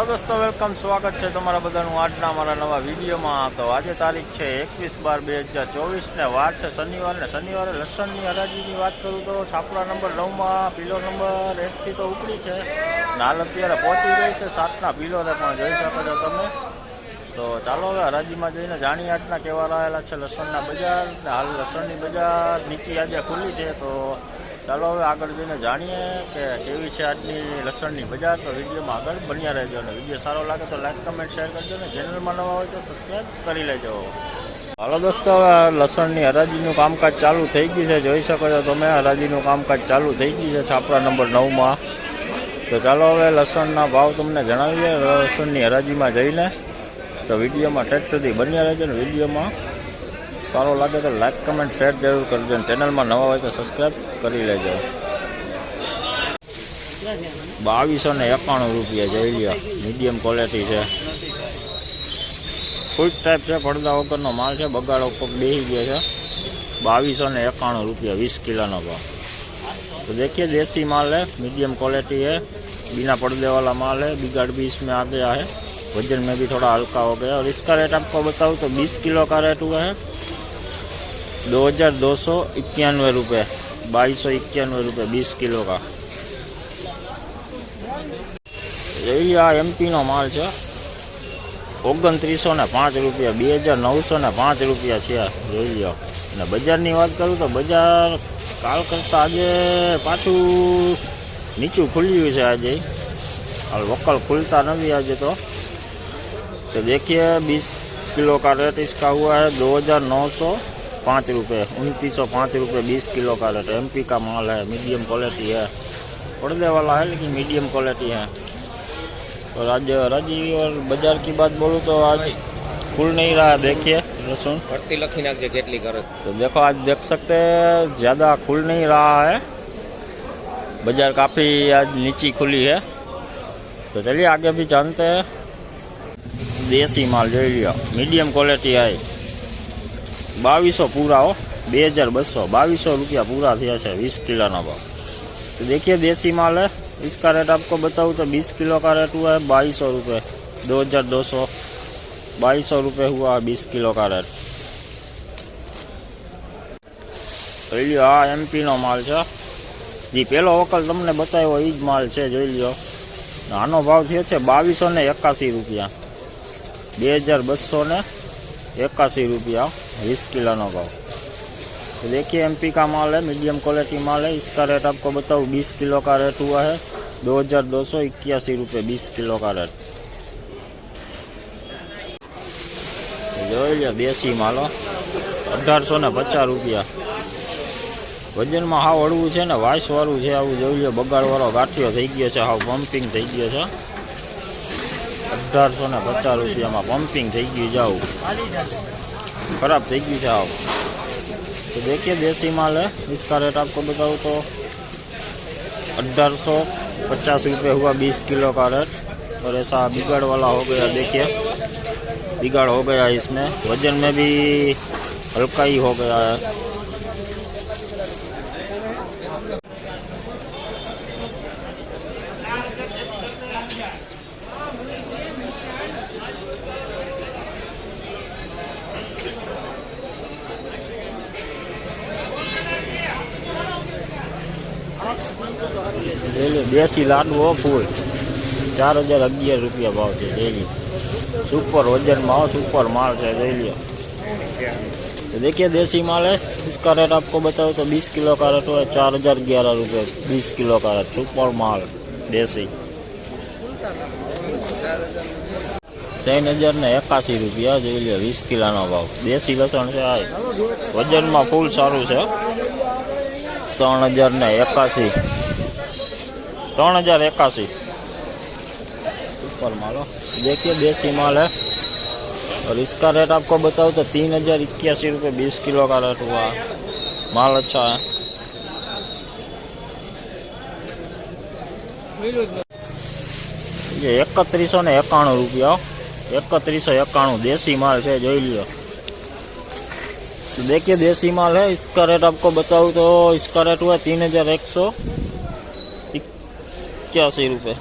दोस्तों वेलकम स्वागत है तमारा बधाનું આજના અમારા નવા વિડીયોમાં। તો આજે તારીખ છે 21/12/2024 ને વાર છે શનિવાર ને શનિવારે લસણની હરાજીની વાત કરું તો છાપરા નંબર 9 માં પીલો નંબર 1 થી તો ઉપડી છે ને હાલ અત્યારે પહોંચી ગઈ છે 7ના પીલોને પણ જોઈ શકો છો તમે। તો ચાલો હવે હરાજીમાં જઈને જાણીએ આજના કેવા રહેલા છે લસણના બજાર ને હાલ લસણની બજાર નીચી આજે ખુલ્લી છે। તો ચાલો હવે આગળ જઈને જાણીએ કે કેવી છે આજની લસણની બજાર। તો વિડીયોમાં આગળ બન્યા રહેજો અને વિડીયો સારો લાગે તો લાઈક કમેન્ટ શેર કરજો ને ચેનલમાં નવા હોય તો સબસ્ક્રાઈબ કરી લેજો। હાલો દોસ્તો હવે લસણની હરાજીનું કામકાજ ચાલુ થઈ ગયું છે, જોઈ શકો છો તમે હરાજીનું કામકાજ ચાલુ થઈ ગયું છે છાપરા નંબર 9માં। તો ચાલો હવે લસણના ભાવ તમને જણાવીએ લસણની હરાજીમાં જઈને। તો વિડીયોમાં ઠેઠ સુધી બન્યા રહેજો ને વિડીયોમાં સારો લાગે તો લાઈક કમેન્ટ શેર જરૂર કરજો અને ચેનલમાં નવા હોય તો સબસ્ક્રાઈબ કરી લેજો। 2291 રૂપિયા જોઈ લ્યો, મીડિયમ ક્વોલિટી છે, ફૂલ ટાઈપ છે, પડદા વગરનો માલ છે, બગાડો કોક બેસી ગયો છે। 2291 રૂપિયા 20 કિલોનો भाव। तो देखिए देसी माल है, मीडियम क्वालिटी है, बिना पर्दे वाला माल है, बिगाड़ भी इसमें आ गया है, वजन में भी थोड़ा हल्का हो गया। और इसका रेट आपको बताऊँ तो 20 किलो का रेट हुआ है 2291 रुपये, 2291 रुपये 20 किलो का। यही आ एमपी नो माल है, 2905 रुपया, 2905 रुपया है। જોઈ લો અને બજારની વાત કરું તો બજાર કાલ કરતાં આજે પાછું નીચું ખુલ્યું છે। આજે હાલ વકલ खुलता नहीं आज तो देखिए 20 किलो का रेट इसका हुआ है 2905 रुपये, 2905 रुपये 20 किलो का रेट। एमपी का माल है, मीडियम क्वालिटी है, पर्दे वाला है लेकिन मीडियम क्वालिटी है। और आज हराजी और बाजार की बात बोलूँ तो आज खुल नहीं रहा है। देखिए लहसुन भर्ती लखी नाखजे केटली करे तो देखो आज देख सकते हैं ज़्यादा खुल नहीं रहा है, बाजार काफ़ी आज नीची खुली है। तो चलिए आगे भी जानते हैं। देसी माल जो लिया मीडियम क्वालिटी है, 2200 पूरा हो, 2200 2200 रुपया पूरा थया है 20 किलो ना भाव। तो देखिए देसी माल है, इसका रेट आपको बताऊँ तो 20 किलो का रेट हुआ है 2200 रुपये, 2200 2200 रुपये हुआ 20 किलो का रेट। हाँ एमपी नो माल है जी, पहलो वकल तमने बतायो ई ज माल है। જોઈ લો આનો ભાવ થયો છે 2281 રૂપિયા, 2281 रुपया 20 किलो नो भाव। तो देखिए एमपी का माल है, मीडियम क्वालिटी माल है, इसका रेट आपको बताऊँ 20 किलो का रेट हुआ है 2281 रुपये 20 किलो का रेट। जो देसी माल 1850 रुपया, वजन में हाव हड़वू है ने वाइस वालू है। आવું જોઈ લો બગાડવાળો ગાંઠિયો થઈ ગયો છે, હાવ પમ્પિંગ થઈ ગયો છે। 1850 रुपया में पम्पिंग થઈ ગયું, जाओ खराब થઈ ગયું છે हाव। तो देखिए देसी माल है, इसका रेट आपको बताऊँ तो 1850 रुपये हुआ 20 किलो का रेट। और ऐसा बिगाड़ वाला हो गया, देखिए बिगाड़ हो गया इसमें, वजन में भी हल्का ही हो गया है। देसी लाडू हो फूल 4011 रुपया भाव है डेली, सुपर वजन में हो, सुपर माल है। ले लियो तो देखिए देसी माल है, इसका रेट आपको बताओ तो 20 किलो का रेट है 4011 रुपये 20 किलो का रेट, सुपर माल देसी। 3081 रुपया जो लियो 20 किलो नो भाव। देसी लसण से आ वजन में फूल सारू है 3081 ऊपर माल। देखिए देसी माल है और इसका रेट आपको बताऊँ तो 3081 रुपये 20 किलो का रेट हुआ, माल अच्छा है। ये 3191 रुपया, 3191 देसी माल है, જોઈ લ્યો। तो देखिए देसी माल है, इसका रेट आपको बताऊँ तो इसका रेट हुआ 3181 रुपये।